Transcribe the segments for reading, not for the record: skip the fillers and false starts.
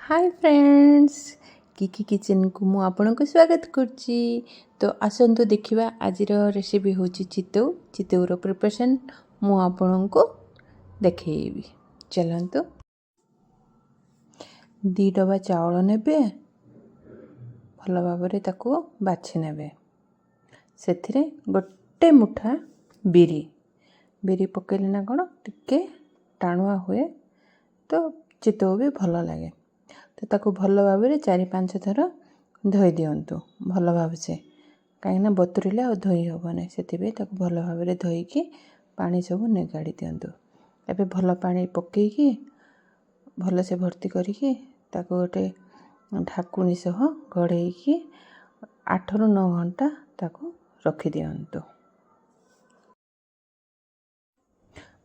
Hi friends, Kiki kitchen को मु आपनको स्वागत करची। तो आसंतु देखिबा आजिर रेसिपी होची चितौ। चितौर प्रिपरेशन मु आपनको देखैबी। चलंतु। 2 डबा चावल नेबे, भल भाबरे ताको बाछि नेबे। सेथिरे गोटे मुठा बिरी पकेले ना कोन टिके टाणुआ हुए तो चितौ भी भल लागे। तो ताको भल भाबरे 4-5 थर धोई दियंतु भल भाव से, कहीं बतुरिले आ धोई हेबनी से ताको भल भाव धोईकी पानी सब निगाड़ी दियंतु। एबे भल पानी पकेकी भल से भर्ती करिकी ताको गोटे ढाकुणी सह घोड़ेकी 8 ରୁ 9 घंटा ताको रखी दियंतु।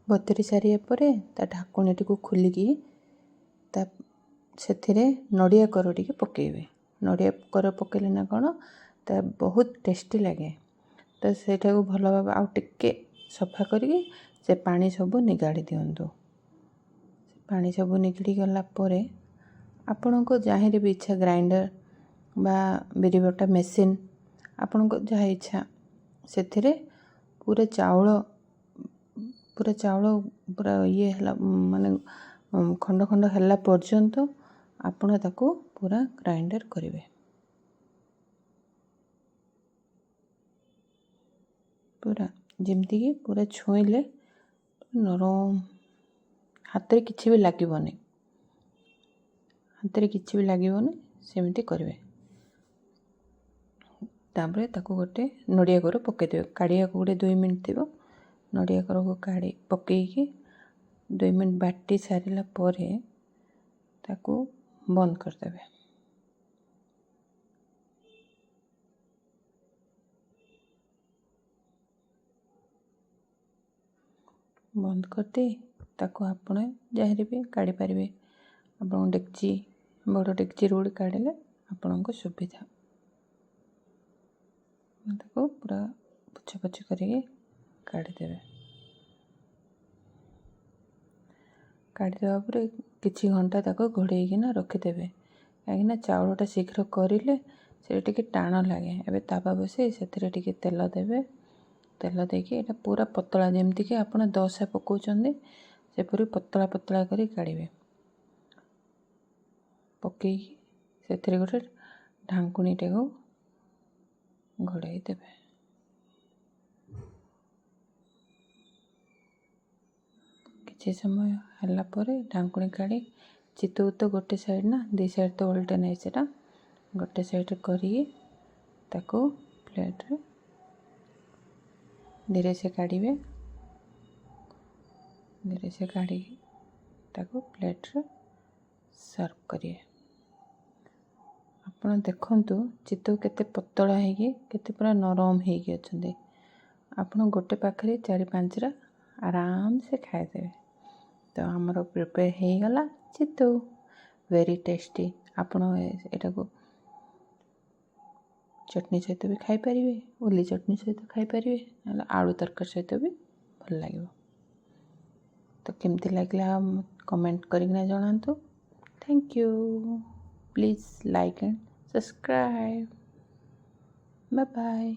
बतुरी सारिया परे ता ढाकुणी टी को खोलिकी ता सेथिरे नड़िया कर टिके पकेबे। नड़िया कर पकेले ना कोन ता बहुत टेस्टी लगे। तो सेटा को भल भाव आ टिके सफा करिकी से पानी सब निगाड़ी दियंतु। पानी सब निगड़ी गला परे आपन को जहाँ भी इच्छा ग्राइंडर बा बिरी बटा मेसिन आपन को जहाँ इच्छा सेथिरे पूरा चावल पूरा ये हला माने खंड खंड हला पर्यंत आपण ताको पूरा ग्राइंडर करिवे। पूरा जेमती कि पूरा छुईले नरम हाथ रे किछि भी लागिबोनी, हाथ रे किछि भी लागिबोनी सेमती करिवे। तापरे ताको गोटे नड़िया कर पके देबे। काढ़िया को गोटे 2 मिनिट थिबो नड़िया कर को काढ़ी पकेकी 2 मिनिट बाटी सारिला परे ताको बंद कर देबे। बंद करते ताको आपण जहाँ भी काढ़ी पारे। आपण डेक्ची बड़ डेक्ची रोड काढ़ले आपण को सुविधा। ताको पूरा पुछा पुछ करके काढ़ी देबे। काढ़ी देबा पर किछि घंटा ताको घोड़ेइकिना रखी देबे, काहेकि चावलटा शीघ्र करिले से टिके टाण लागे। एबे तावा बसे सेथिरे टिके तेल देबे। तेल देके एटा पूरा पतला जेमती कि आपण दोसा पकाउचंदे से पूरी पतला पतला करी काढ़िबे। पकेई सेथिरे गोटे ढांकुणीटे को घोड़ाई देबे। किछि समय हल्ला परे ढांकुणी काढ़ी चितौ तो गोटे साइड ना 2 साइड तो उल्टे नहीं सेटा गोटे साइड करी ताको प्लेट रे धीरे से काढ़िबे। धीरे से काढ़ी ताको प्लेट रे सर्व करिए। आपण देखंतु चितौ केते पतला हेगी केते पूरा नरम हेगी अछंदे। आपण गोटे पाखरे 4-5 रा आराम से खाए देबे। तो हमरो प्रिपेयर हे गला चितौ, वेरी टेस्टी। आपण एटा को चटनी सहित भी खाई परिवे, उली चटनी सहित खाई परिवे, आलू तरकारी सहित भी भल लागिवो। तो केमती लागला कमेंट करिकना जणांतु। Thank you. Please like and subscribe. Bye bye.